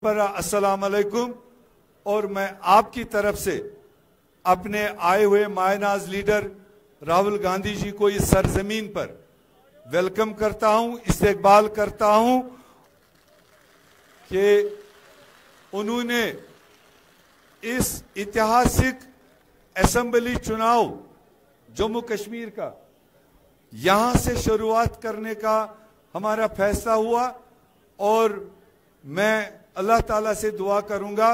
पर अस्सलाम अलैकुम। और मैं आपकी तरफ से अपने आए हुए मायनाज लीडर राहुल गांधी जी को इस सरजमीन पर वेलकम करता हूं, इस्तकबाल करता हूं कि उन्होंने इस ऐतिहासिक असेंबली चुनाव जम्मू कश्मीर का यहां से शुरुआत करने का हमारा फैसला हुआ। और मैं अल्लाह ताला से दुआ करूंगा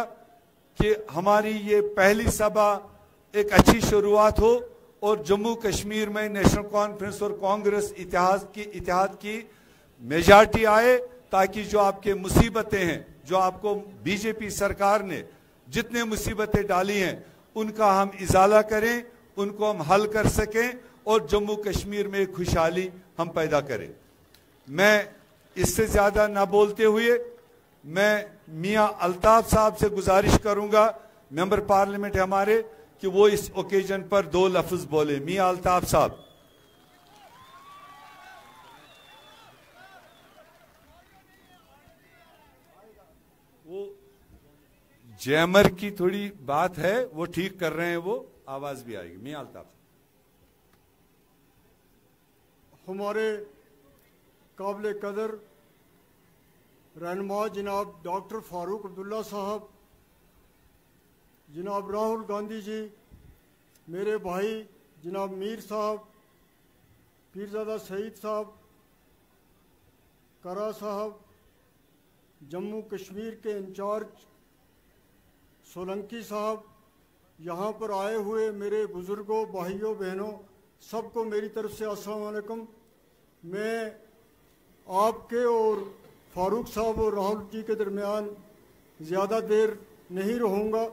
कि हमारी ये पहली सभा एक अच्छी शुरुआत हो और जम्मू कश्मीर में नेशनल कॉन्फ्रेंस और कांग्रेस इत्तेहाद की मेजॉरिटी आए, ताकि जो आपके मुसीबतें हैं, जो आपको बीजेपी सरकार ने जितने मुसीबतें डाली हैं, उनका हम इजाला करें, उनको हम हल कर सकें और जम्मू कश्मीर में खुशहाली हम पैदा करें। मैं इससे ज्यादा ना बोलते हुए मैं मियां अल्ताफ साहब से गुजारिश करूंगा, मेंबर पार्लियामेंट हमारे, कि वो इस ओकेजन पर दो लफ्ज बोले। मियां अल्ताफ साहब। वो जैमर की थोड़ी बात है, वो ठीक कर रहे हैं, वो आवाज भी आएगी। मियां अल्ताफ। हमारे काबिल कदर रहनुमा जनाब डॉक्टर फारूक अब्दुल्ला साहब, जनाब राहुल गांधी जी, मेरे भाई जनाब मीर साहब, पीरजादा सईद साहब, करा साहब, जम्मू कश्मीर के इंचार्ज सोलंकी साहब, यहाँ पर आए हुए मेरे बुजुर्गों, भाइयों, बहनों, सबको मेरी तरफ से अस्सलाम वालेकुम। मैं आपके और फारूक साहब और राहुल जी के दरमियान ज़्यादा देर नहीं रहूँगा।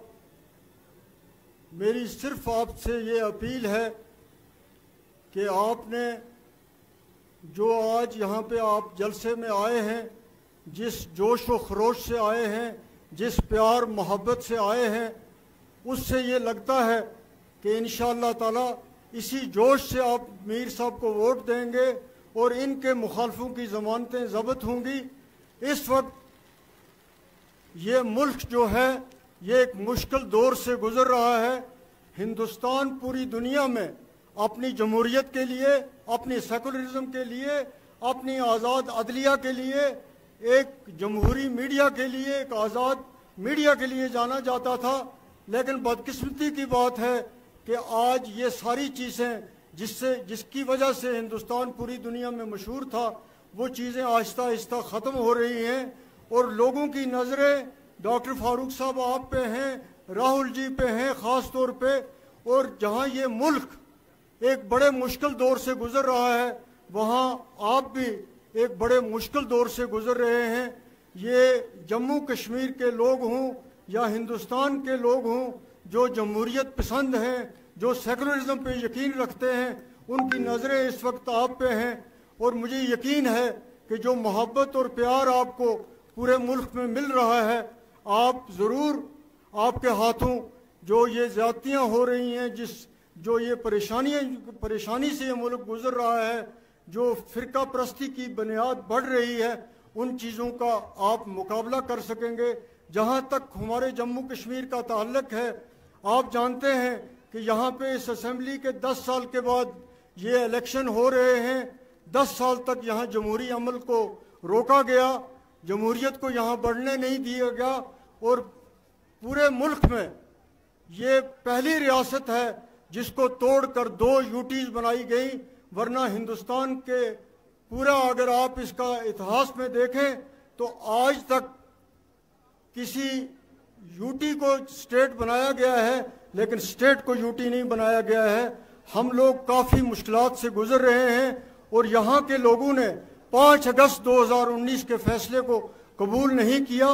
मेरी सिर्फ आपसे ये अपील है कि आपने जो आज यहाँ पे आप जलसे में आए हैं, जिस जोश व खरोश से आए हैं, जिस प्यार मोहब्बत से आए हैं, उससे ये लगता है कि इंशाअल्लाह ताला इसी जोश से आप मीर साहब को वोट देंगे और इनके मुखालफों की ज़मानतें ज़ब्त होंगी। इस वक्त ये मुल्क जो है ये एक मुश्किल दौर से गुजर रहा है। हिंदुस्तान पूरी दुनिया में अपनी जमहूरियत के लिए, अपनी सेकुलरिज्म के लिए, अपनी आज़ाद अदलिया के लिए, एक जमहूरी मीडिया के लिए, एक आज़ाद मीडिया के लिए जाना जाता था। लेकिन बदकिस्मती की बात है कि आज ये सारी चीज़ें जिसकी वजह से हिंदुस्तान पूरी दुनिया में मशहूर था, वो चीज़ें आहिस्ता आहिस्ता ख़त्म हो रही हैं और लोगों की नज़रें डॉक्टर फारूक साहब आप पे हैं, राहुल जी पे हैं ख़ास तौर पे। और जहां ये मुल्क एक बड़े मुश्किल दौर से गुज़र रहा है, वहां आप भी एक बड़े मुश्किल दौर से गुज़र रहे हैं। ये जम्मू कश्मीर के लोग हों या हिंदुस्तान के लोग हों, जो जमहूरियत पसंद हैं, जो सेकुलरिज्म पे यकीन रखते हैं, उनकी नज़रें इस वक्त आप पे हैं। और मुझे यकीन है कि जो मोहब्बत और प्यार आपको पूरे मुल्क में मिल रहा है, आप ज़रूर, आपके हाथों जो ये ज़्यादतियाँ हो रही हैं, जो ये परेशानी से ये मुल्क गुजर रहा है, जो फ़िरका परस्ती की बुनियाद बढ़ रही है, उन चीज़ों का आप मुकाबला कर सकेंगे। जहाँ तक हमारे जम्मू कश्मीर का ताल्लुक़ है, आप जानते हैं कि यहाँ पे इस असेंबली के 10 साल के बाद ये इलेक्शन हो रहे हैं। 10 साल तक यहाँ जमहूरी अमल को रोका गया, जमहूरियत को यहाँ बढ़ने नहीं दिया गया और पूरे मुल्क में ये पहली रियासत है जिसको तोड़कर 2 यूटीज़ बनाई गई। वरना हिंदुस्तान के पूरा अगर आप इसका इतिहास में देखें तो आज तक किसी यूटी को स्टेट बनाया गया है, लेकिन स्टेट को यूटी नहीं बनाया गया है। हम लोग काफ़ी मुश्किलात से गुजर रहे हैं और यहाँ के लोगों ने 5 अगस्त 2019 के फैसले को कबूल नहीं किया।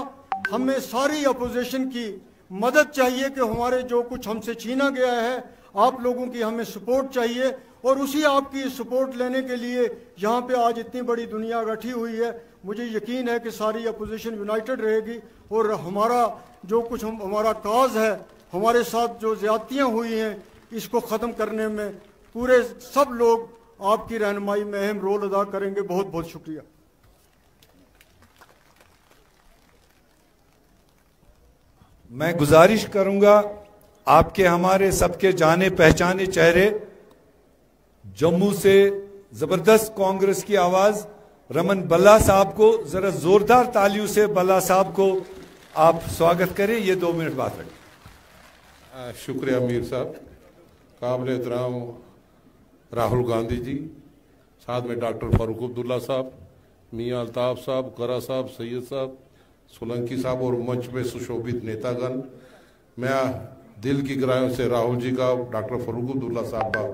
हमें सारी अपोजिशन की मदद चाहिए कि हमारे जो कुछ हमसे छीना गया है, आप लोगों की हमें सपोर्ट चाहिए और उसी आपकी सपोर्ट लेने के लिए यहाँ पे आज इतनी बड़ी दुनिया इकट्ठी हुई है। मुझे यकीन है कि सारी अपोजिशन यूनाइटेड रहेगी और हमारा जो कुछ हमारा काज है, हमारे साथ जो ज़्यादतियाँ हुई हैं, इसको ख़त्म करने में पूरे सब लोग आपकी रहनुमाई में अहम रोल अदा करेंगे। बहुत बहुत शुक्रिया। मैं गुजारिश करूंगा आपके हमारे सबके जाने पहचाने चेहरे जम्मू से जबरदस्त कांग्रेस की आवाज रमन बल्ला साहब को जरा जोरदार तालियों से बल्ला साहब को आप स्वागत करें। ये 2 मिनट बात रखें। शुक्रिया मीर साहब, काबिल एहतराम राहुल गांधी जी, साथ में डॉक्टर फारूक अब्दुल्ला साहब, मियां अल्ताफ साहब, करा साहब, सैयद साहब, सोलंकी साहब और मंच में सुशोभित नेतागण, मैं दिल की गहराइयों से राहुल जी का, डॉक्टर फारूक अब्दुल्ला साहब का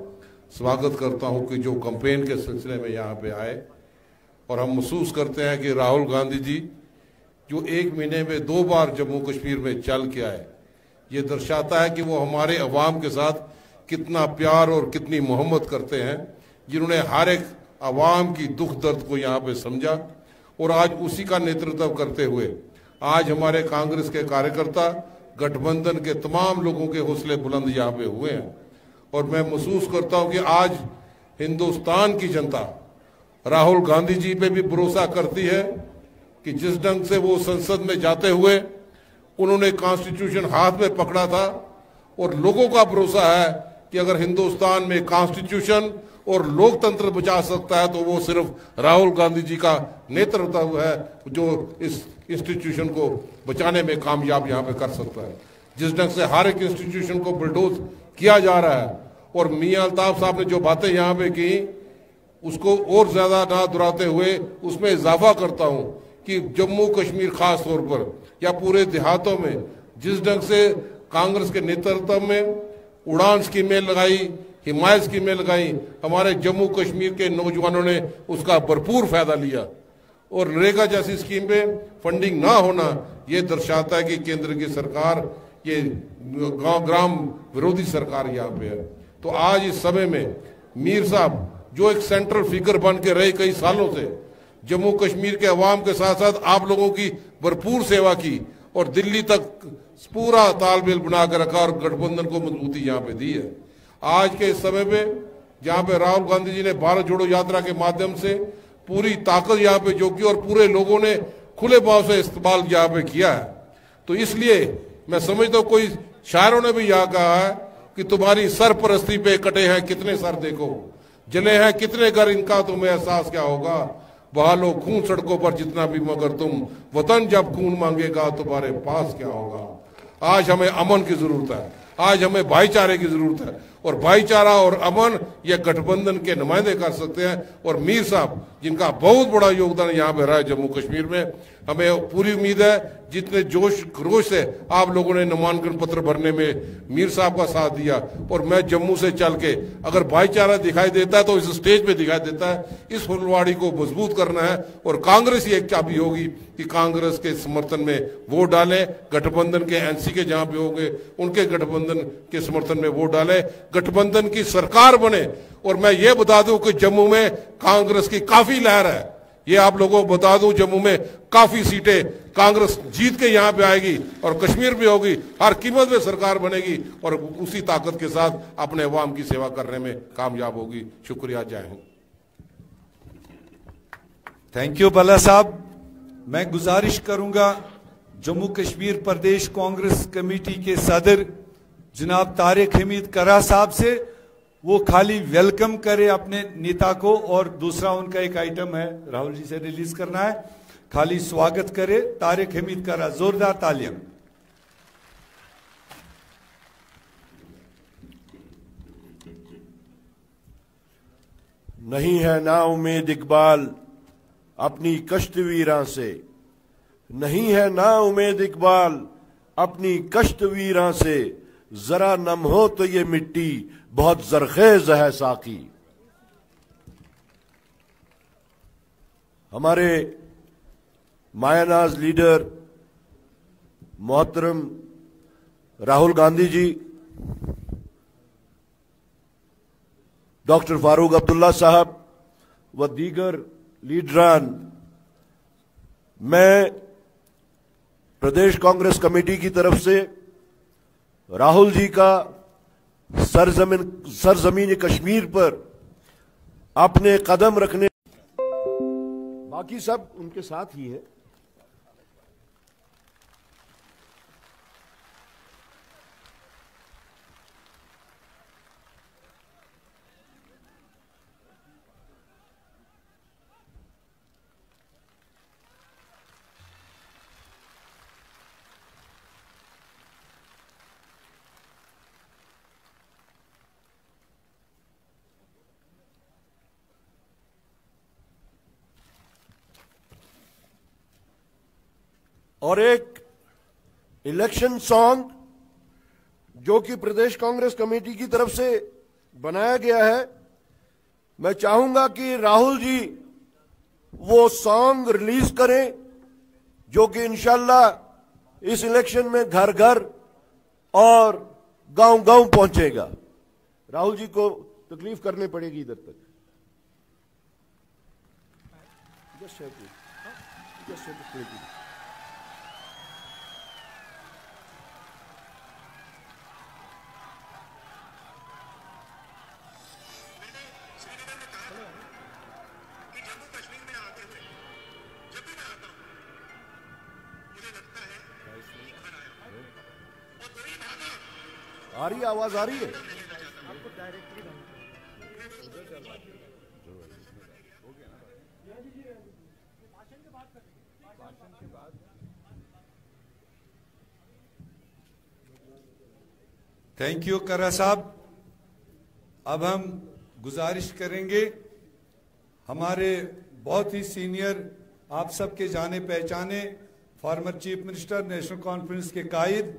स्वागत करता हूं कि जो कैंपेन के सिलसिले में यहाँ पे आए। और हम महसूस करते हैं कि राहुल गांधी जी जो 1 महीने में 2 बार जम्मू कश्मीर में चल के आए, ये दर्शाता है कि वो हमारे अवाम के साथ कितना प्यार और कितनी मोहब्बत करते हैं, जिन्होंने हर एक अवाम की दुख दर्द को यहाँ पे समझा और आज उसी का नेतृत्व करते हुए आज हमारे कांग्रेस के कार्यकर्ता, गठबंधन के तमाम लोगों के हौसले बुलंद यहाँ पे हुए हैं। और मैं महसूस करता हूँ कि आज हिंदुस्तान की जनता राहुल गांधी जी पे भी भरोसा करती है कि जिस ढंग से वो संसद में जाते हुए उन्होंने कॉन्स्टिट्यूशन हाथ में पकड़ा था, और लोगों का भरोसा है कि अगर हिंदुस्तान में कॉन्स्टिट्यूशन और लोकतंत्र बचा सकता है तो वो सिर्फ राहुल गांधी जी का नेतृत्व है जो इस इंस्टीट्यूशन को बचाने में कामयाब यहाँ पे कर सकता है। जिस ढंग से हर एक इंस्टीट्यूशन को बुलडोज किया जा रहा है, और मियां अल्ताफ साहब ने जो बातें यहाँ पे की उसको और ज्यादा ना दोहराते हुए उसमें इजाफा करता हूँ कि जम्मू कश्मीर खास तौर पर या पूरे देहातों में जिस ढंग से कांग्रेस के नेतृत्व में उड़ान स्कीमें लगाई, हिमायत स्कीमें लगाई, हमारे जम्मू कश्मीर के नौजवानों ने उसका भरपूर फायदा लिया। और नरेगा जैसी स्कीम पे फंडिंग ना होना ये दर्शाता है कि केंद्र की सरकार ये ग्राम विरोधी सरकार यहाँ पे है। तो आज इस समय में मीर साहब जो एक सेंट्रल फिगर बन के रहे कई सालों से, जम्मू कश्मीर के अवाम के साथ साथ आप लोगों की भरपूर सेवा की और दिल्ली तक पूरा तालमेल बना कर रखा और गठबंधन को मजबूती यहाँ पे दी है। आज के इस समय पे जहाँ पे राहुल गांधी जी ने भारत जोड़ो यात्रा के माध्यम से पूरी ताकत यहाँ पे जो की और पूरे लोगों ने खुले भाव से इस्तेमाल यहाँ पे किया है, तो इसलिए मैं समझता हूँ कोई शायरों ने भी यहाँ कहा है कि तुम्हारी सरपरस्ती पे कटे हैं कितने सर देखो, जले हैं कितने घर, इनका तुम्हें एहसास क्या होगा, बहा लो खून सड़कों पर जितना भी मगर तुम वतन जब खून मांगेगा तुम्हारे पास क्या होगा। आज हमें अमन की जरूरत है, आज हमें भाईचारे की जरूरत है, और भाईचारा और अमन ये गठबंधन के नुमाइंदे कर सकते हैं। और मीर साहब जिनका बहुत बड़ा योगदान यहाँ पे रहा है जम्मू कश्मीर में, हमें पूरी उम्मीद है जितने जोश खरोश से आप लोगों ने नामांकन पत्र भरने में मीर साहब का साथ दिया, और मैं जम्मू से चल के अगर भाईचारा दिखाई देता है तो इस स्टेज पे दिखाई देता है। इस फुलवाड़ी को मजबूत करना है और कांग्रेस ही एक चाबी होगी कि कांग्रेस के समर्थन में वोट डालें, गठबंधन के एनसी के जहां पे होंगे उनके गठबंधन के समर्थन में वोट डालें, गठबंधन की सरकार बने। और मैं ये बता दूं कि जम्मू में कांग्रेस की काफी लहर है, ये आप लोगों को बता दूं, जम्मू में काफी सीटें कांग्रेस जीत के यहाँ पे आएगी और कश्मीर भी होगी, हर कीमत में सरकार बनेगी और उसी ताकत के साथ अपने अवाम की सेवा करने में कामयाब होगी। शुक्रिया, जय हिंद। थैंक यू बल्ला साहब। मैं गुजारिश करूंगा जम्मू कश्मीर प्रदेश कांग्रेस कमेटी के सदर जनाब तारिक हमीद करा साहब से, वो खाली वेलकम करे अपने नेता को, और दूसरा उनका एक आइटम है राहुल जी से रिलीज करना है, खाली स्वागत करे तारिक हमीद करा। जोरदार तालियां। नहीं है ना उम्मीद इकबाल अपनी कश्तवीरां से, नहीं है ना उम्मीद इकबाल अपनी कश्तवीरां से, जरा नम हो तो ये मिट्टी बहुत जरखेज है साकी। हमारे मायानाज लीडर मोहतरम राहुल गांधी जी, डॉक्टर फारूक अब्दुल्ला साहब व दीगर लीडरान, मैं प्रदेश कांग्रेस कमेटी की तरफ से राहुल जी का सरजमीन कश्मीर पर अपने कदम रखने, बाकी सब उनके साथ ही है। और एक इलेक्शन सॉन्ग जो कि प्रदेश कांग्रेस कमेटी की तरफ से बनाया गया है। मैं चाहूंगा कि राहुल जी वो सॉन्ग रिलीज करें जो कि इंशाल्लाह इस इलेक्शन में घर घर और गांव गांव पहुंचेगा। राहुल जी को तकलीफ करनी पड़ेगी इधर तक। आ रही है, आवाज आ रही है? थैंक यू करा साहब। अब हम गुजारिश करेंगे हमारे बहुत ही सीनियर, आप सबके जाने पहचाने former chief minister, national conference के कायद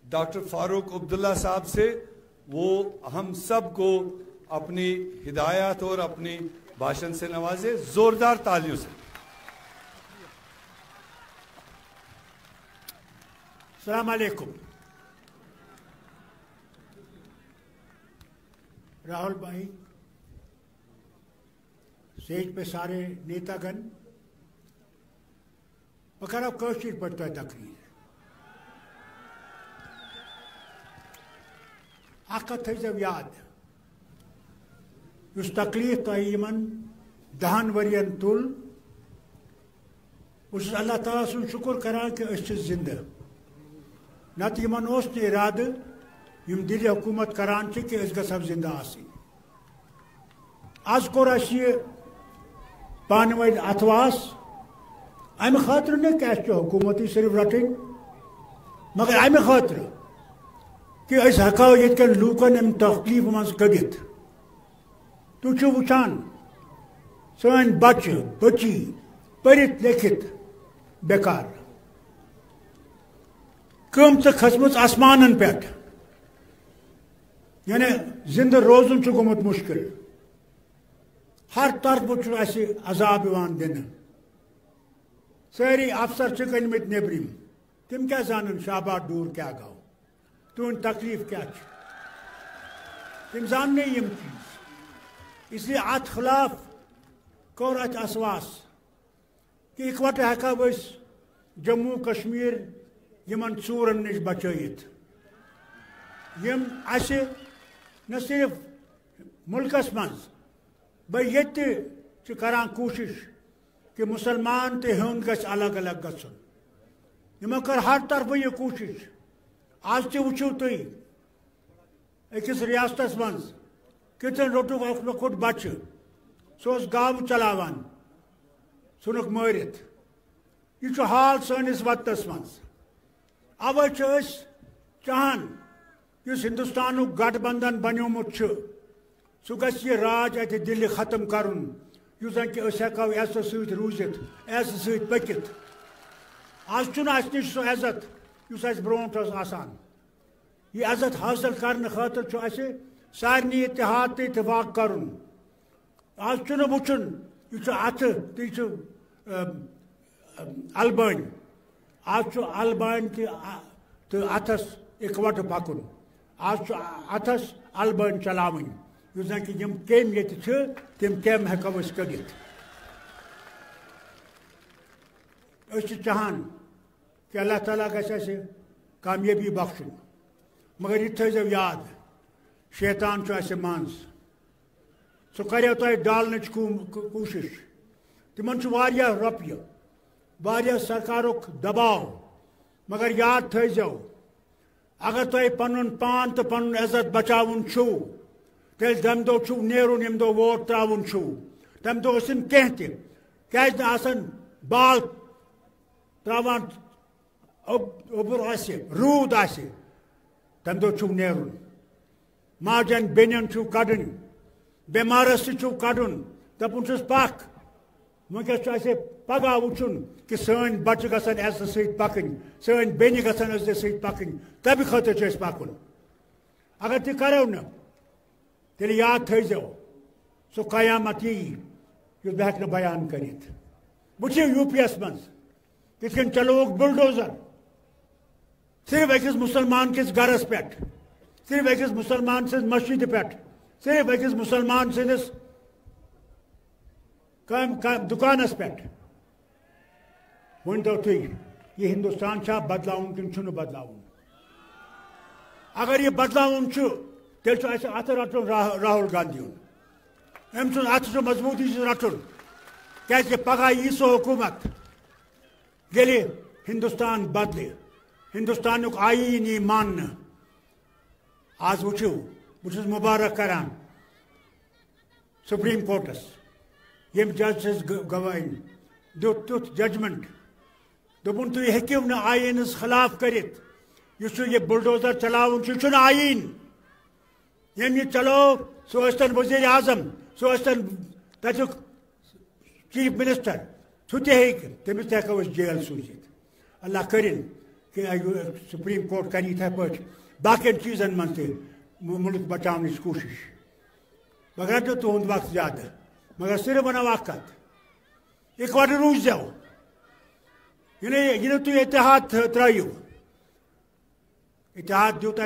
डॉक्टर फारूक अब्दुल्ला साहब से, वो हम सब को अपनी हिदायत और अपनी भाषण से नवाजे। जोरदार तालियों से। अस्सलाम वालेकुम। राहुल भाई, स्टेज पे सारे नेतागण, मगर अब कौशिक पड़ता है तकरीर आकत है जब याद उस तकलीफ तो यमन 10 वरियन तुल उस अल्लाह ताला सुन शुक्र करान कि अस जिंदा नत यमन ओस न इराद यम दिल हुकूमत करान कि अस गसब जिंदा आसिन। आज कोर अस ये पानवई अथवास अमि खातिर न क्या हुकूमत सिर्फ रटन, मगर अमि खातिर कि अस हको यन लूकन अम तकलीफ मज कड़ित। तुम वुचान सन बच्चे बच्ची पढ़ित लिखित बेकार, कीमत खसमत आसमान पे, यानी जिंदा रोजन गोमुत मुश्किल। हर तरफ अजाब दिन, सारी अफसर गनमत नेबरिम, तम क्या जान शाबाद दूर क्या गो, तुन तकलीफ क्या तम जान यम चीज। इसलिए अत खिलाफ कौर अत असवास कि इकवट हेको जम्मू कश्मीर यमन चूरन नश बचत, यम अस न सिर्फ मुल्कस मज ये करान कोशिश कि मुसलमान तो हिंद गस अलग अलग गसन। यमो कर हर तरफ यह कोशिश। आज ते वुचो तुई अकिस रियासतस मज कितन रोटुक अख लकुट बच्चे सह गाव चलावान सुनुक मारित। यह हाल सनिस वतस मज। अवे चाहान इस हिंदुस्तान गठबंधन बनोमुत सह गस यह राज अत दिल्ली खत्म करुन युस जन कि हेको एस सत रूजित एस सत पकित। आज अस नश सह इज्जत युस अस ब्रोट आसान। यह इज्जत हासिल करने खातिर सारे इत्तेहाद तो इतफाक करुन। आज वुचन यह अत तो अलबान, आज अलबान तो अथस इकवट पकुन। आज अथस अलबान चलावन युस जन कि यम केम ये तम केम हेको कड़ित। चाहान कि अल्लाह ताला गस कामयाबी बख्शुन, मगर यह थो याद शैतान मंज सह करो तुम डालने कोशिश। तिमन रोपये वारिया सरकारुक दबाव, मगर याद थो अगर तुम पन पान तो पन इज्जत बचावन तेल तम दो नेरुन यम दो वोट त्रावन तम दो कह क्या बाल त्रावान ओबुर रूद तम दो नेरुन माजन बेन कड़न बेमारस कड़न दपुन पख वनकस पगह वुचुन कि सन बच्चे गसन ऐसे सहित पकन सन बेनि गसन ऐसे सहित पकन तब खतर छ पकुन अगर तु करो न तेल याद थो सो कयामत यी युस बह हेक बयान करित वुचो यूपीएस मज किन चलोक बुलडोजर सिर्फ अकिस मुसलमान किस गरस पे सिर्फ अकिस मुसलमान सिंस मस्जिद पे सिर्फ अकिस मुसलमान सिंस दुकानस पे वन तो तुम ये हिंदुस्तान छा बदलाउन कि छुन बदलाउन अगर ये बदलाउन छु तेल छु अस अत रटुन राहुल गांधी अम सुन अत छु मजबूती से रटुन क्या पगह यी सो हुकूमत ये हिंदुस्तान बदले हिंदुस्तान आईन यी मान आज वुचो बहुत मुबारक करान सुप्रीम कोर्टस यम जज गवाइन दुत तुथ जजमेंट दोपुन तुम हेकिव न आईनस खिलाफ करित ये बुलडोजर चलावन छुन आईन यम ये चलो सो वजीर आजम सो तुक चीफ मिनिस्टर सह तमिस तको जेल सूजित अल्लाह करिन कि सुप्रीम कोर्ट कर इथे पे बाकी चीजन मन मुल्क बचाने की कोशिश मगर तो तुंद वक्त ज्यादा मगर सिर्फ वन कत इकवट रूज जाओ ये तुम इतिहाद त्रयु इतिहाद दुत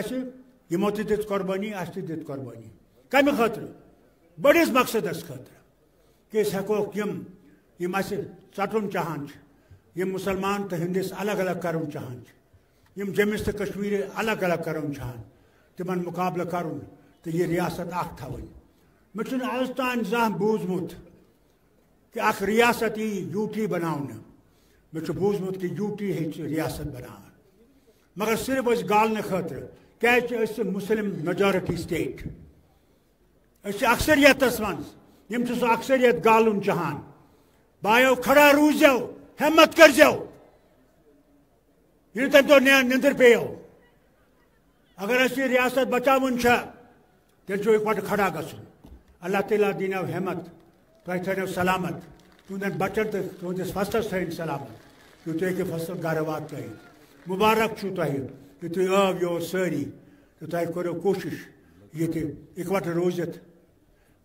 यमो दित कुर्बानी अस दित कुर्बानी कम खतर बड़िस मकसदस खतर कि हेकोक यम चटुन चाहान यम मुसलमान तो हिंदिस अलग अलग कर चाहान यम जम्मिस तो कश्मीर अलग अलग कर चाहान तिमन मुकाबला कर तो ये रियासत अख थवन मे आज तान जह बूझमुत कि अख रियासत यी यूटी बनाने मे बूझमुत कि यूटी रियासत बना मगर सिर्फ गालने खतर क्या मुस्लिम मेजॉरिटी स्टेट अक्सरियतस मं सो अक्सरियत गालुन चाहान बायो खड़ा रूजो हिम्मत कर जाओ ये तम तो निंदर पे अगर अस रियासत बचावन तेल इकवट खड़ा गन अल्लाह ताला दीन हिम्मत तुम थो सलामत तुंदन बचन तो तुंदिस फसलस थन सलामत तुम हेकि फसल गर वात मुबारक छु तुह कि तुम आव योर सारी तो तुम करो कोशिश ये इकवट रोजित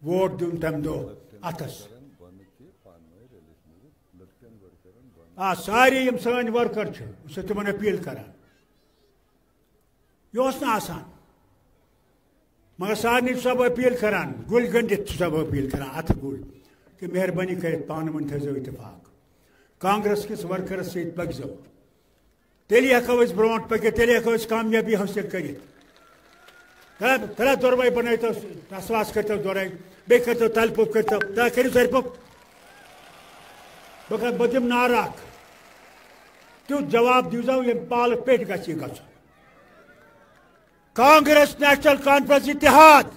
वोट दिन तम दो अथस सारे यम सन वर्कर तिमन अपील करान यह आसान मगर सारे सब अपील करान गुल गंडित सब अपील करान अथ गुल कि मेहरबानी कर पान वन थो इतफाक कांग्रेस किस वर्करस सत पकजो तेल हेको ब्रो पकित तेल हेको कामयाबी हासिल कर तला दोरवाई बन तसवास कर दोराई बे कर तलपुप कर करो सरपुप बह दिम नाराक तुत जवाब दीजो ये पाल पेट गि ग कांग्रेस नेशनल कॉन्फ्रेंस इतिहाद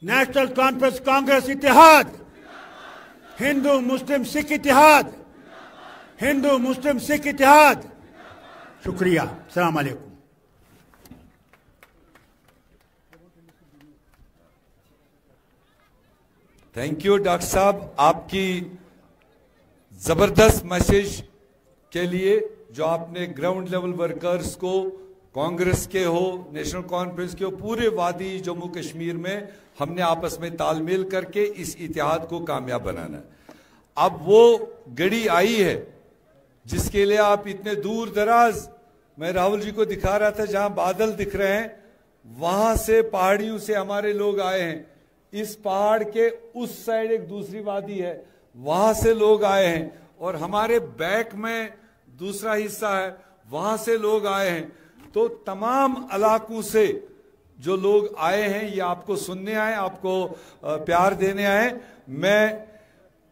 नेशनल कॉन्फ्रेंस कांग्रेस इतिहाद हिंदू मुस्लिम सिख इतिहाद हिंदू मुस्लिम सिख इतिहाद शुक्रिया अस्सलाम वालेकुम। थैंक यू डॉक्टर साहब आपकी जबरदस्त मैसेज के लिए जो आपने ग्राउंड लेवल वर्कर्स को कांग्रेस के हो नेशनल कॉन्फ्रेंस के हो पूरे वादी जम्मू कश्मीर में हमने आपस में तालमेल करके इस इतिहाद को कामयाब बनाना है। अब वो घड़ी आई है जिसके लिए आप इतने दूर दराज, मैं राहुल जी को दिखा रहा था जहां बादल दिख रहे हैं वहां से पहाड़ियों से हमारे लोग आए हैं। इस पहाड़ के उस साइड एक दूसरी वादी है वहां से लोग आए हैं और हमारे बैक में दूसरा हिस्सा है वहां से लोग आए हैं। तो तमाम इलाकों से जो लोग आए हैं ये आपको सुनने आए, आपको प्यार देने आए। मैं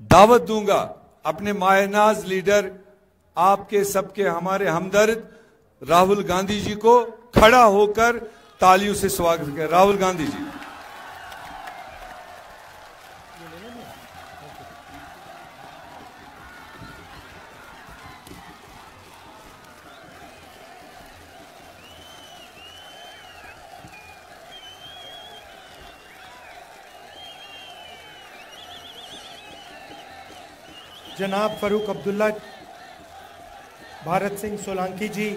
दावत दूंगा अपने मायनाज लीडर आपके सबके हमारे हमदर्द राहुल गांधी जी को खड़ा होकर तालियों से स्वागत करें। राहुल गांधी जी। जनाब फरूक अब्दुल्ला, भारत सिंह सोलंकी जी,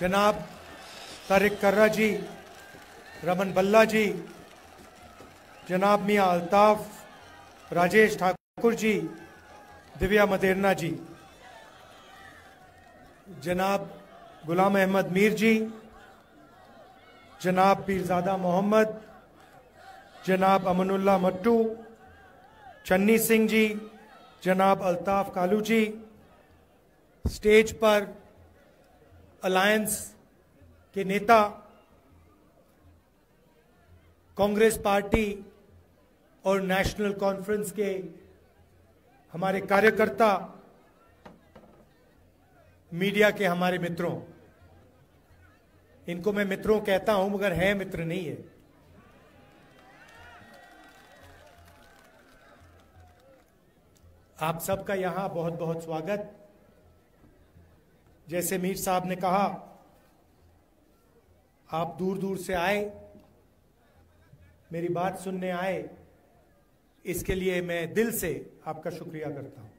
जनाब तारिक कर्रा जी, रमन बल्ला जी, जनाब मियां अल्ताफ, राजेश ठाकुर जी, दिव्या मदेरना जी, जनाब गुलाम अहमद मीर जी, जनाब पीरजादा मोहम्मद, जनाब अमनुल्लाह मट्टू, चन्नी सिंह जी, जनाब अल्ताफ कालू जी, स्टेज पर अलायंस के नेता, कांग्रेस पार्टी और नेशनल कॉन्फ्रेंस के हमारे कार्यकर्ता, मीडिया के हमारे मित्रों, इनको मैं मित्रों कहता हूं मगर है मित्र नहीं है। आप सबका यहां बहुत बहुत स्वागत। जैसे मीर साहब ने कहा, आप दूर दूर से आए, मेरी बात सुनने आए, इसके लिए मैं दिल से आपका शुक्रिया करता हूं।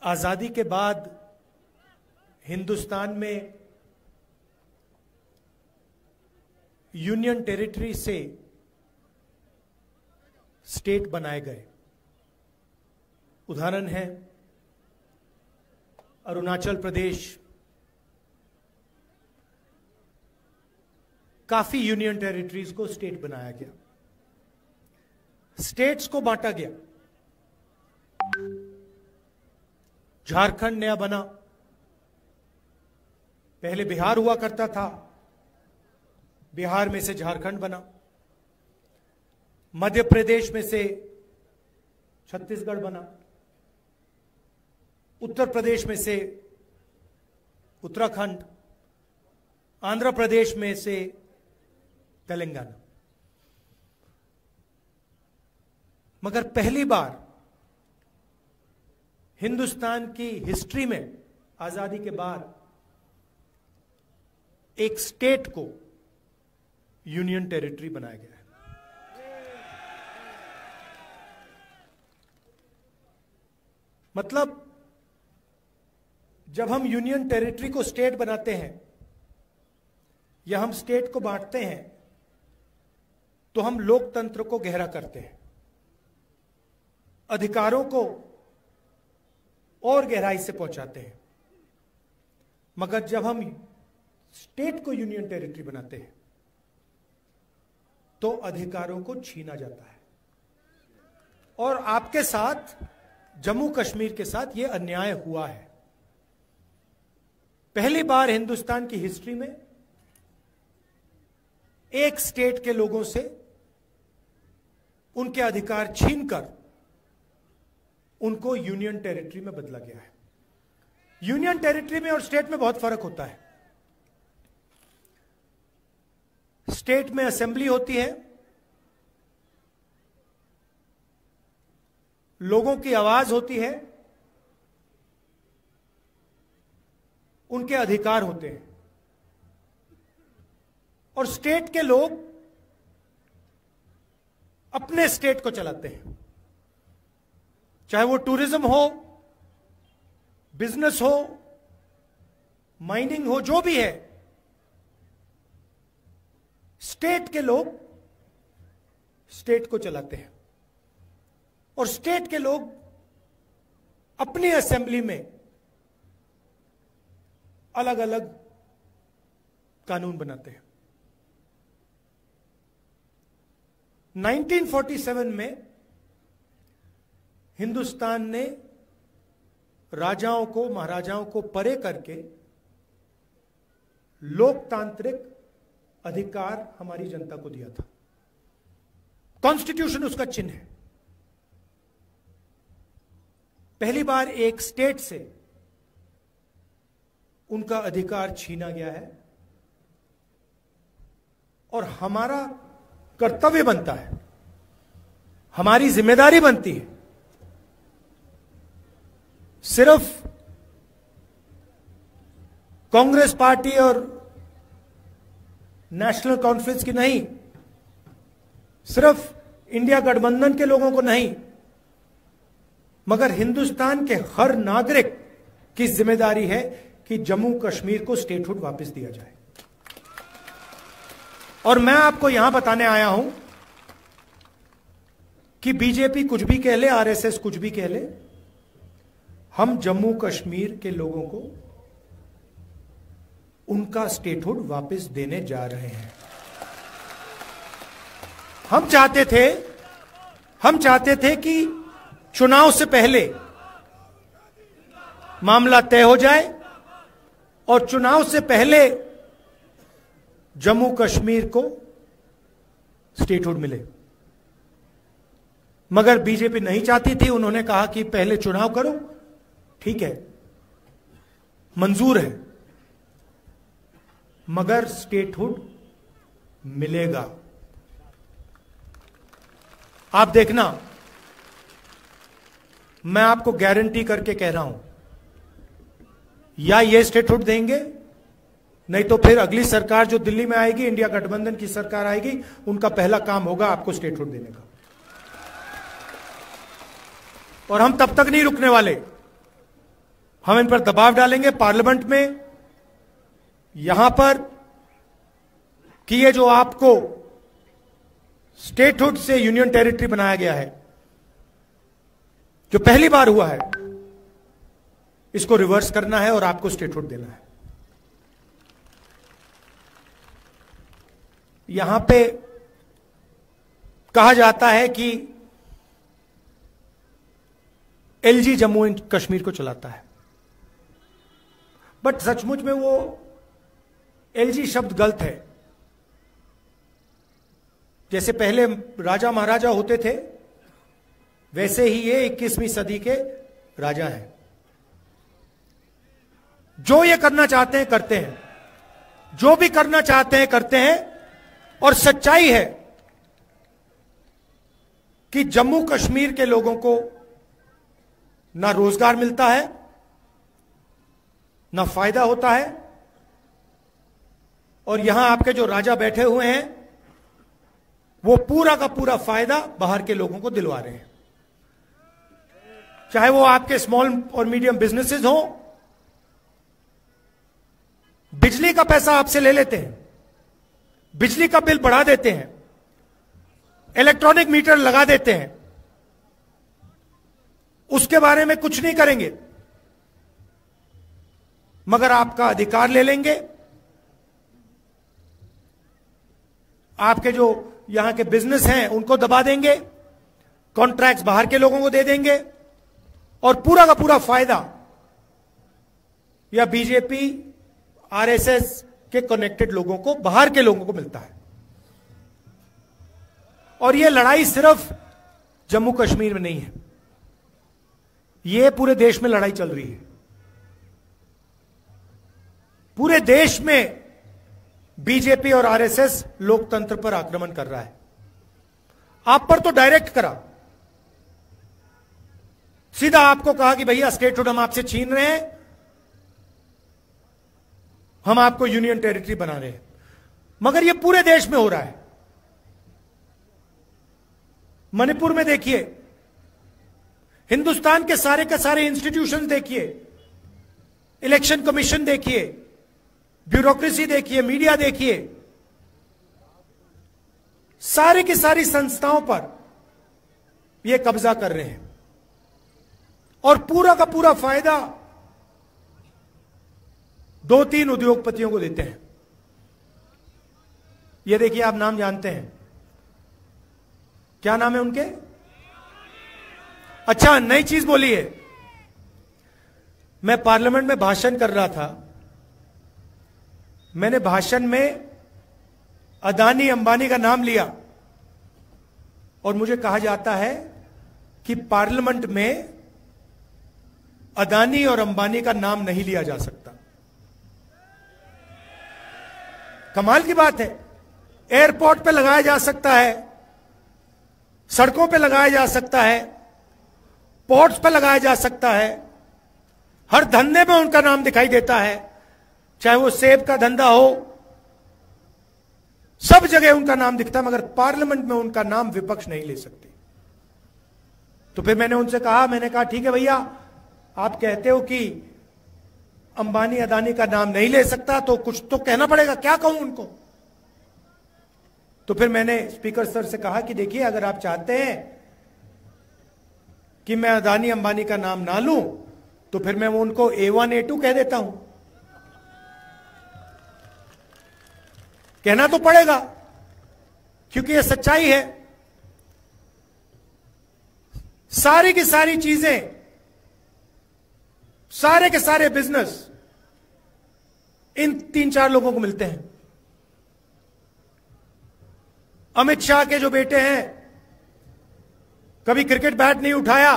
आजादी के बाद हिंदुस्तान में यूनियन टेरिटरी से स्टेट बनाए गए। उदाहरण है अरुणाचल प्रदेश, काफी यूनियन टेरिटरीज को स्टेट बनाया गया, स्टेट्स को बांटा गया। झारखंड नया बना, पहले बिहार हुआ करता था, बिहार में से झारखंड बना, मध्य प्रदेश में से छत्तीसगढ़ बना, उत्तर प्रदेश में से उत्तराखंड, आंध्र प्रदेश में से तेलंगाना। मगर पहली बार हिंदुस्तान की हिस्ट्री में आजादी के बाद एक स्टेट को यूनियन टेरिटरी बनाया गया है। मतलब जब हम यूनियन टेरिटरी को स्टेट बनाते हैं या हम स्टेट को बांटते हैं तो हम लोकतंत्र को गहरा करते हैं, अधिकारों को और गहराई से पहुंचाते हैं। मगर जब हम स्टेट को यूनियन टेरिटरी बनाते हैं तो अधिकारों को छीना जाता है। और आपके साथ, जम्मू कश्मीर के साथ यह अन्याय हुआ है। पहली बार हिंदुस्तान की हिस्ट्री में एक स्टेट के लोगों से उनके अधिकार छीनकर उनको यूनियन टेरिटरी में बदला गया है। यूनियन टेरिटरी में और स्टेट में बहुत फर्क होता है। स्टेट में असेंबली होती है, लोगों की आवाज होती है, उनके अधिकार होते हैं। और स्टेट के लोग अपने स्टेट को चलाते हैं, चाहे वो टूरिज्म हो, बिजनेस हो, माइनिंग हो, जो भी है, स्टेट के लोग स्टेट को चलाते हैं। और स्टेट के लोग अपनी असेंबली में अलग अलग कानून बनाते हैं। 1947 में हिंदुस्तान ने राजाओं को, महाराजाओं को परे करके लोकतांत्रिक अधिकार हमारी जनता को दिया था। कॉन्स्टिट्यूशन उसका चिन्ह है। पहली बार एक स्टेट से उनका अधिकार छीना गया है और हमारा कर्तव्य बनता है, हमारी जिम्मेदारी बनती है सिर्फ कांग्रेस पार्टी और नेशनल कॉन्फ्रेंस की नहीं, सिर्फ इंडिया गठबंधन के लोगों को नहीं, मगर हिंदुस्तान के हर नागरिक की जिम्मेदारी है कि जम्मू कश्मीर को स्टेटहुड वापस दिया जाए। और मैं आपको यहां बताने आया हूं कि बीजेपी कुछ भी कह ले, आरएसएस कुछ भी कह ले, हम जम्मू कश्मीर के लोगों को उनका स्टेटहुड वापस देने जा रहे हैं। हम चाहते थे कि चुनाव से पहले मामला तय हो जाए और चुनाव से पहले जम्मू कश्मीर को स्टेटहुड मिले, मगर बीजेपी नहीं चाहती थी। उन्होंने कहा कि पहले चुनाव करो, ठीक है, मंजूर है, मगर स्टेटहुड मिलेगा। आप देखना, मैं आपको गारंटी करके कह रहा हूं, या ये स्टेटहुड देंगे, नहीं तो फिर अगली सरकार जो दिल्ली में आएगी, इंडिया गठबंधन की सरकार आएगी, उनका पहला काम होगा आपको स्टेटहुड देने का। और हम तब तक नहीं रुकने वाले, हम इन पर दबाव डालेंगे पार्लियामेंट में, यहां पर, कि ये जो आपको स्टेटहुड से यूनियन टेरिटरी बनाया गया है, जो पहली बार हुआ है, इसको रिवर्स करना है और आपको स्टेटहुड देना है। यहां पे कहा जाता है कि एलजी जम्मू एंड कश्मीर को चलाता है, बट सचमुच में वो एलजी शब्द गलत है। जैसे पहले राजा महाराजा होते थे, वैसे ही ये 21वीं सदी के राजा हैं। जो ये करना चाहते हैं करते हैं, जो भी करना चाहते हैं करते हैं। और सच्चाई है कि जम्मू कश्मीर के लोगों को ना रोजगार मिलता है, ना फायदा होता है, और यहां आपके जो राजा बैठे हुए हैं वो पूरा का पूरा फायदा बाहर के लोगों को दिलवा रहे हैं। चाहे वो आपके स्मॉल और मीडियम बिजनेसेस हो, बिजली का पैसा आपसे ले लेते हैं, बिजली का बिल बढ़ा देते हैं, इलेक्ट्रॉनिक मीटर लगा देते हैं, उसके बारे में कुछ नहीं करेंगे, मगर आपका अधिकार ले लेंगे। आपके जो यहां के बिजनेस हैं उनको दबा देंगे, कॉन्ट्रैक्ट्स बाहर के लोगों को दे देंगे, और पूरा का पूरा फायदा या बीजेपी आरएसएस के कनेक्टेड लोगों को, बाहर के लोगों को मिलता है। और यह लड़ाई सिर्फ जम्मू कश्मीर में नहीं है, यह पूरे देश में लड़ाई चल रही है। पूरे देश में बीजेपी और आरएसएस लोकतंत्र पर आक्रमण कर रहा है। आप पर तो डायरेक्ट करा, सीधा आपको कहा कि भैया स्टेटहुड हम आपसे छीन रहे हैं, हम आपको यूनियन टेरिटरी बना रहे हैं। मगर यह पूरे देश में हो रहा है। मणिपुर में देखिए, हिंदुस्तान के सारे इंस्टीट्यूशंस देखिए, इलेक्शन कमीशन देखिए, ब्यूरोक्रेसी देखिए, मीडिया देखिए, सारी की सारी संस्थाओं पर यह कब्जा कर रहे हैं, और पूरा का पूरा फायदा 2-3 उद्योगपतियों को देते हैं। ये देखिए, आप नाम जानते हैं, क्या नाम है उनके? अच्छा, नई चीज बोली है। मैं पार्लियामेंट में भाषण कर रहा था, मैंने भाषण में अदानी अंबानी का नाम लिया, और मुझे कहा जाता है कि पार्लियामेंट में अदानी और अंबानी का नाम नहीं लिया जा सकता। कमाल की बात है। एयरपोर्ट पे लगाया जा सकता है, सड़कों पे लगाया जा सकता है, पोर्ट्स पे लगाया जा सकता है, हर धंधे में उनका नाम दिखाई देता है, चाहे वो सेब का धंधा हो, सब जगह उनका नाम दिखता है, मगर पार्लियामेंट में उनका नाम विपक्ष नहीं ले सकते। तो फिर मैंने उनसे कहा, मैंने कहा ठीक है भैया, आप कहते हो कि अंबानी अदानी का नाम नहीं ले सकता, तो कुछ तो कहना पड़ेगा, क्या कहूं उनको। तो फिर मैंने स्पीकर सर से कहा कि देखिए, अगर आप चाहते हैं कि मैं अदानी अंबानी का नाम ना लूं, तो फिर मैं वो उनको A1 A2 कह देता हूं। कहना तो पड़ेगा, क्योंकि यह सच्चाई है। सारी की सारी चीजें, सारे के सारे बिजनेस इन 3-4 लोगों को मिलते हैं। अमित शाह के जो बेटे हैं, कभी क्रिकेट बैट नहीं उठाया,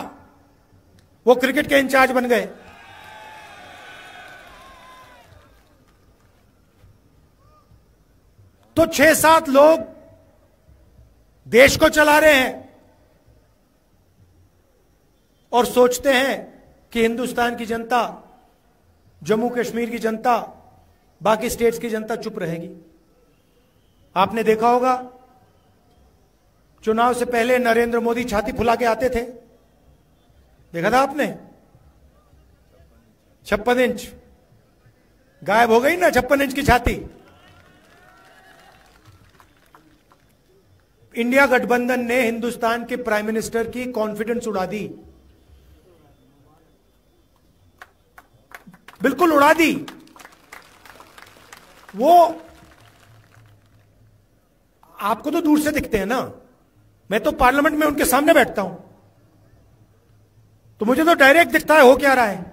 वो क्रिकेट के इंचार्ज बन गए। तो 6-7 लोग देश को चला रहे हैं और सोचते हैं कि हिंदुस्तान की जनता, जम्मू कश्मीर की जनता, बाकी स्टेट्स की जनता चुप रहेगी। आपने देखा होगा, चुनाव से पहले नरेंद्र मोदी छाती फुला के आते थे, देखा था आपने? 56 इंच गायब हो गई ना, 56 इंच की छाती। इंडिया गठबंधन ने हिंदुस्तान के प्राइम मिनिस्टर की कॉन्फिडेंस उड़ा दी, बिल्कुल उड़ा दी। वो आपको तो दूर से दिखते हैं ना, मैं तो पार्लियामेंट में उनके सामने बैठता हूं, तो मुझे तो डायरेक्ट दिखता है हो क्या रहा है।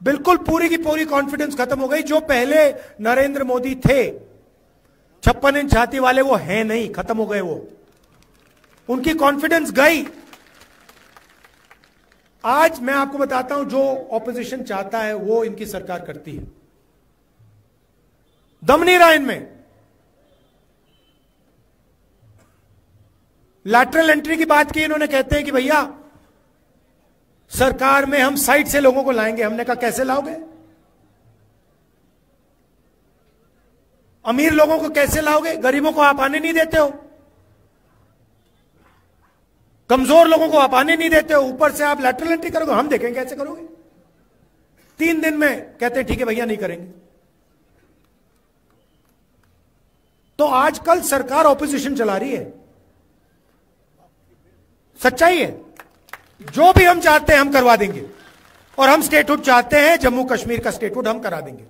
बिल्कुल पूरी की पूरी कॉन्फिडेंस खत्म हो गई। जो पहले नरेंद्र मोदी थे 56 इंच छाती वाले, वो हैं नहीं, खत्म हो गए। वो उनकी कॉन्फिडेंस गई। आज मैं आपको बताता हूं, जो ऑपोजिशन चाहता है वो इनकी सरकार करती है। दम नहीं रहा इनमें। लैटरल एंट्री की बात की इन्होंने, कहते हैं कि भैया सरकार में हम साइड से लोगों को लाएंगे। हमने कहा कैसे लाओगे? अमीर लोगों को कैसे लाओगे? गरीबों को आप आने नहीं देते हो, कमजोर लोगों को आप आने नहीं देते हो, ऊपर से आप लैटरल एंट्री करोगे। हम देखेंगे कैसे करोगे। 3 दिन में कहते हैं ठीक है भैया, नहीं करेंगे। तो आजकल सरकार ऑपोजिशन चला रही है, सच्चाई है। जो भी हम चाहते हैं हम करवा देंगे, और हम स्टेटहुड चाहते हैं, जम्मू कश्मीर का स्टेटहुड हम करा देंगे।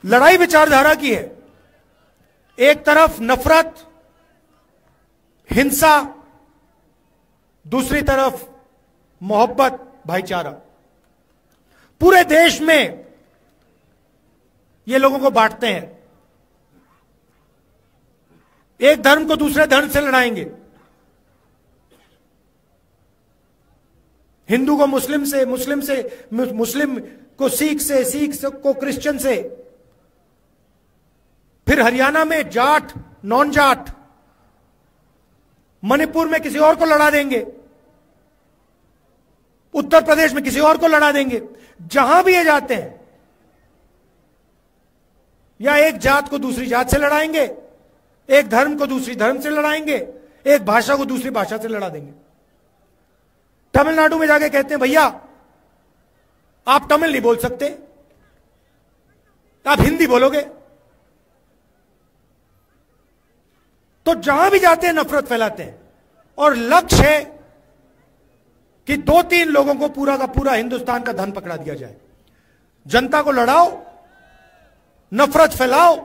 लड़ाई विचारधारा की है। एक तरफ नफरत, हिंसा, दूसरी तरफ मोहब्बत, भाईचारा। पूरे देश में ये लोगों को बांटते हैं। एक धर्म को दूसरे धर्म से लड़ाएंगे, हिंदू को मुस्लिम से, मुस्लिम को सिख से, को क्रिश्चियन से। फिर हरियाणा में जाट, नॉन जाट, मणिपुर में किसी और को लड़ा देंगे, उत्तर प्रदेश में किसी और को लड़ा देंगे। जहां भी ये जाते हैं, या एक जात को दूसरी जात से लड़ाएंगे, एक धर्म को दूसरी धर्म से लड़ाएंगे, एक भाषा को दूसरी भाषा से लड़ा देंगे। तमिलनाडु में जाके कहते हैं भैया आप तमिल नहीं बोल सकते, आप हिंदी बोलोगे। तो जहां भी जाते हैं नफरत फैलाते हैं, और लक्ष्य है कि 2-3 लोगों को पूरा का पूरा हिंदुस्तान का धन पकड़ा दिया जाए। जनता को लड़ाओ, नफरत फैलाओ,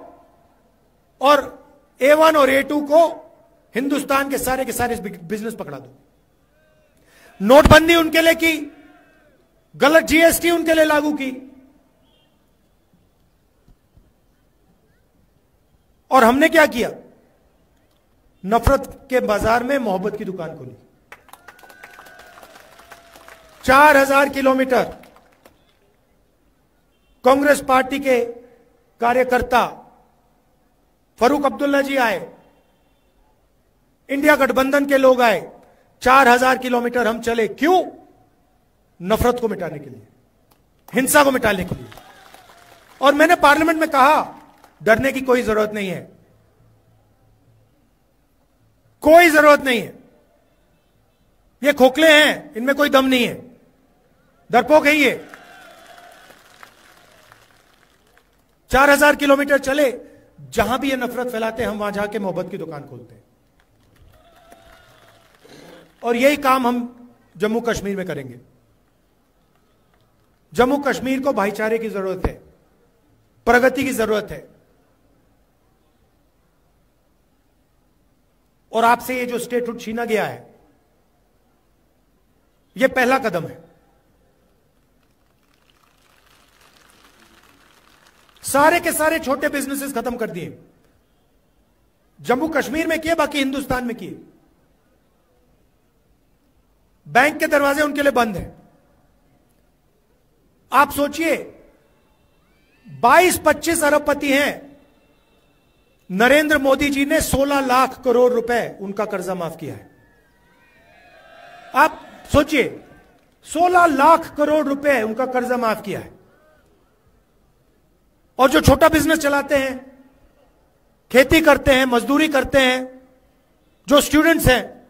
और A1 और A2 को हिंदुस्तान के सारे बिजनेस पकड़ा दो। नोटबंदी उनके लिए की, गलत GST उनके लिए लागू की, और हमने क्या किया? नफरत के बाजार में मोहब्बत की दुकान खोली। 4000 किलोमीटर कांग्रेस पार्टी के कार्यकर्ता फारूक अब्दुल्ला जी आए, इंडिया गठबंधन के लोग आए। 4000 किलोमीटर हम चले। क्यों? नफरत को मिटाने के लिए। हिंसा को मिटाने के लिए। और मैंने पार्लियामेंट में कहा डरने की कोई जरूरत नहीं है, कोई जरूरत नहीं है। ये खोखले हैं, इनमें कोई दम नहीं है, डरपोक है ये। 4000 किलोमीटर चले, जहां भी ये नफरत फैलाते हैं हम वहां जाके मोहब्बत की दुकान खोलते हैं। और यही काम हम जम्मू कश्मीर में करेंगे। जम्मू कश्मीर को भाईचारे की जरूरत है, प्रगति की जरूरत है। और आपसे ये जो स्टेटहुड छीना गया है, यह पहला कदम है। सारे के सारे छोटे बिजनेसेस खत्म कर दिए, जम्मू कश्मीर में किए, बाकी हिंदुस्तान में किए। बैंक के दरवाजे उनके लिए बंद हैं। आप सोचिए 22-25 अरबपति हैं, नरेंद्र मोदी जी ने 16 लाख करोड़ रुपए उनका कर्जा माफ किया है। आप सोचिए 16 लाख करोड़ रुपए उनका कर्जा माफ किया है। और जो छोटा बिजनेस चलाते हैं, खेती करते हैं, मजदूरी करते हैं, जो स्टूडेंट्स हैं,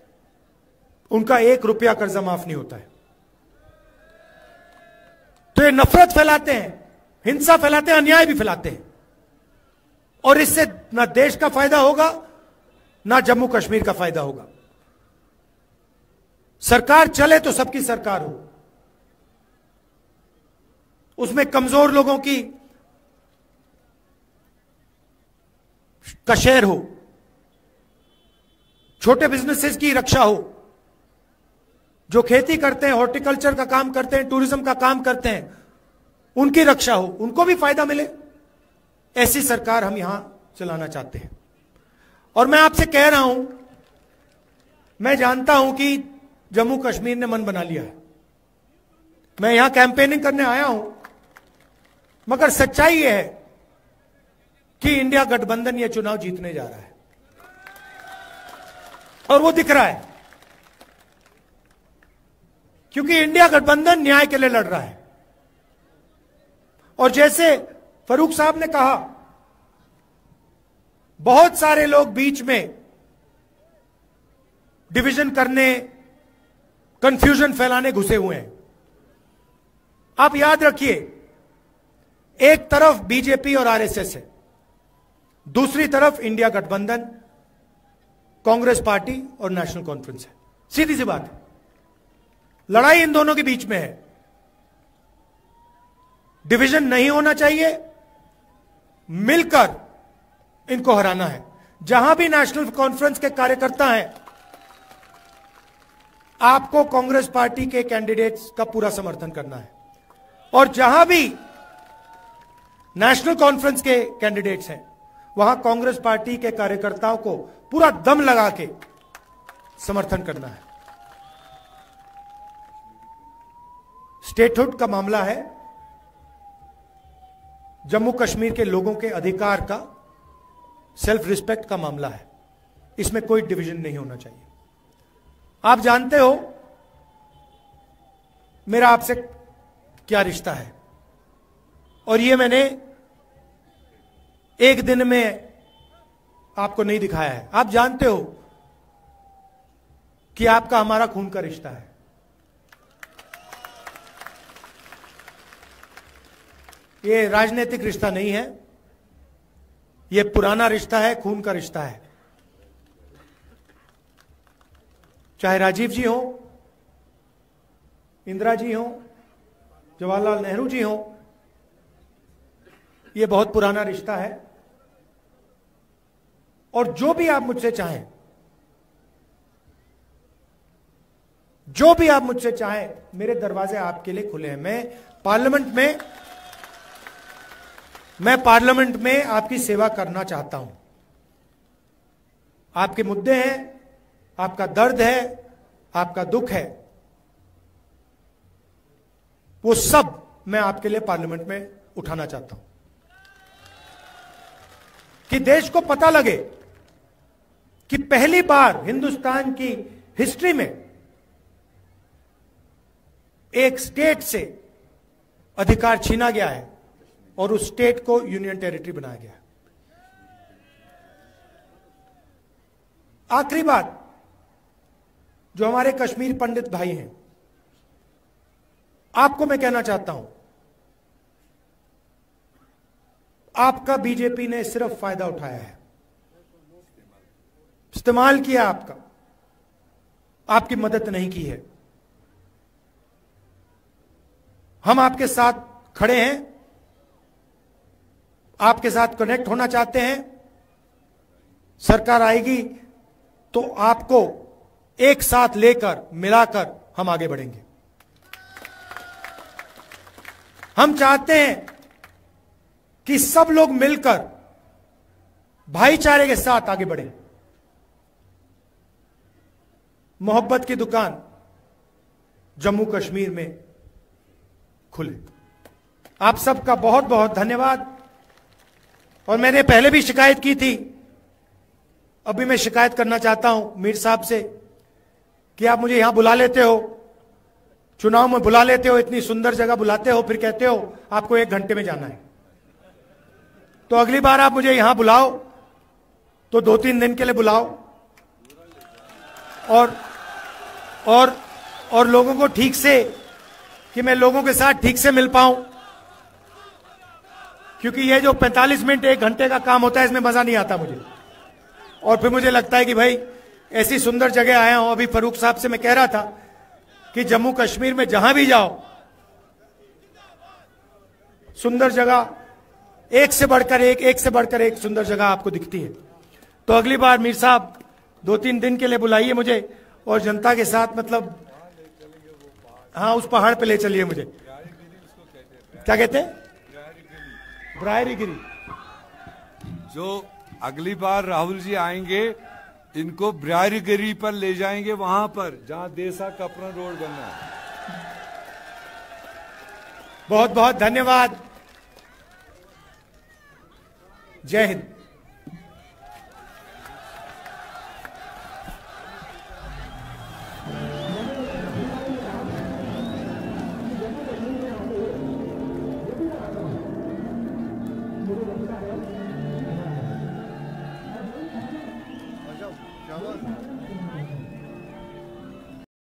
उनका 1 रुपया कर्जा माफ नहीं होता है। तो ये नफरत फैलाते हैं, हिंसा फैलाते हैं, अन्याय भी फैलाते हैं। और इससे ना देश का फायदा होगा, ना जम्मू कश्मीर का फायदा होगा। सरकार चले तो सबकी सरकार हो, उसमें कमजोर लोगों का शेयर हो, छोटे बिजनेसेस की रक्षा हो, जो खेती करते हैं, हॉर्टिकल्चर का काम करते हैं, टूरिज्म का काम करते हैं, उनकी रक्षा हो, उनको भी फायदा मिले। ऐसी सरकार हम यहां चलाना चाहते हैं। और मैं आपसे कह रहा हूं, मैं जानता हूं कि जम्मू कश्मीर ने मन बना लिया है। मैं यहां कैंपेनिंग करने आया हूं, मगर सच्चाई यह है कि इंडिया गठबंधन यह चुनाव जीतने जा रहा है, और वो दिख रहा है, क्योंकि इंडिया गठबंधन न्याय के लिए लड़ रहा है। और जैसे फरूक साहब ने कहा, बहुत सारे लोग बीच में डिवीजन करने, कंफ्यूजन फैलाने घुसे हुए हैं। आप याद रखिए, एक तरफ बीजेपी और आरएसएस है, दूसरी तरफ इंडिया गठबंधन, कांग्रेस पार्टी और नेशनल कॉन्फ्रेंस है। सीधी सी बात है, लड़ाई इन दोनों के बीच में है। डिवीजन नहीं होना चाहिए, मिलकर इनको हराना है। जहां भी नेशनल कॉन्फ्रेंस के कार्यकर्ता हैं, आपको कांग्रेस पार्टी के कैंडिडेट्स का पूरा समर्थन करना है। और जहां भी नेशनल कॉन्फ्रेंस के कैंडिडेट्स हैं, वहां कांग्रेस पार्टी के कार्यकर्ताओं को पूरा दम लगा के समर्थन करना है। स्टेटहुड का मामला है, जम्मू कश्मीर के लोगों के अधिकार का, सेल्फ रिस्पेक्ट का मामला है। इसमें कोई डिवीजन नहीं होना चाहिए। आप जानते हो मेरा आपसे क्या रिश्ता है, और ये मैंने एक दिन में आपको नहीं दिखाया है। आप जानते हो कि आपका हमारा खून का रिश्ता है। ये राजनीतिक रिश्ता नहीं है, ये पुराना रिश्ता है, खून का रिश्ता है। चाहे राजीव जी हो, इंदिरा जी हो, जवाहरलाल नेहरू जी हो, ये बहुत पुराना रिश्ता है। और जो भी आप मुझसे चाहें, जो भी आप मुझसे चाहें, मेरे दरवाजे आपके लिए खुले हैं। मैं पार्लियामेंट में आपकी सेवा करना चाहता हूं। आपके मुद्दे हैं, आपका दर्द है, आपका दुख है, वो सब मैं आपके लिए पार्लियामेंट में उठाना चाहता हूं, कि देश को पता लगे कि पहली बार हिंदुस्तान की हिस्ट्री में एक स्टेट से अधिकार छीना गया है और उस स्टेट को यूनियन टेरिटरी बनाया गया है। आखिरी बात, जो हमारे कश्मीर पंडित भाई हैं, आपको मैं कहना चाहता हूं, आपका बीजेपी ने सिर्फ फायदा उठाया है, इस्तेमाल किया आपका, आपकी मदद नहीं की है। हम आपके साथ खड़े हैं, आपके साथ कनेक्ट होना चाहते हैं। सरकार आएगी तो आपको एक साथ लेकर मिलाकर हम आगे बढ़ेंगे। हम चाहते हैं कि सब लोग मिलकर भाईचारे के साथ आगे बढ़ें। मोहब्बत की दुकान जम्मू कश्मीर में खुले। आप सबका बहुत बहुत धन्यवाद। और मैंने पहले भी शिकायत की थी, अभी मैं शिकायत करना चाहता हूं मीर साहब से कि आप मुझे यहां बुला लेते हो, चुनाव में बुला लेते हो, इतनी सुंदर जगह बुलाते हो, फिर कहते हो आपको 1 घंटे में जाना है। तो अगली बार आप मुझे यहां बुलाओ तो 2-3 दिन के लिए बुलाओ और लोगों को ठीक से, कि मैं लोगों के साथ ठीक से मिल पाऊं, क्योंकि ये जो 45 मिनट 1 घंटे का काम होता है इसमें मजा नहीं आता मुझे। और फिर मुझे लगता है कि भाई ऐसी सुंदर जगह आया हूं। अभी फारूक साहब से मैं कह रहा था कि जम्मू कश्मीर में जहां भी जाओ सुंदर जगह, एक से बढ़कर एक सुंदर जगह आपको दिखती है। तो अगली बार मीर साहब 2-3 दिन के लिए बुलाइए मुझे और जनता के साथ, मतलब हाँ, उस पहाड़ पे ले चलिए मुझे। क्या कहते हैं? ब्रायरी गिरी। जो अगली बार राहुल जी आएंगे, इनको ब्रायरी गिरी पर ले जाएंगे, वहां पर जहां देसा कपड़ा रोड बनना है। बहुत बहुत धन्यवाद। जय हिंद।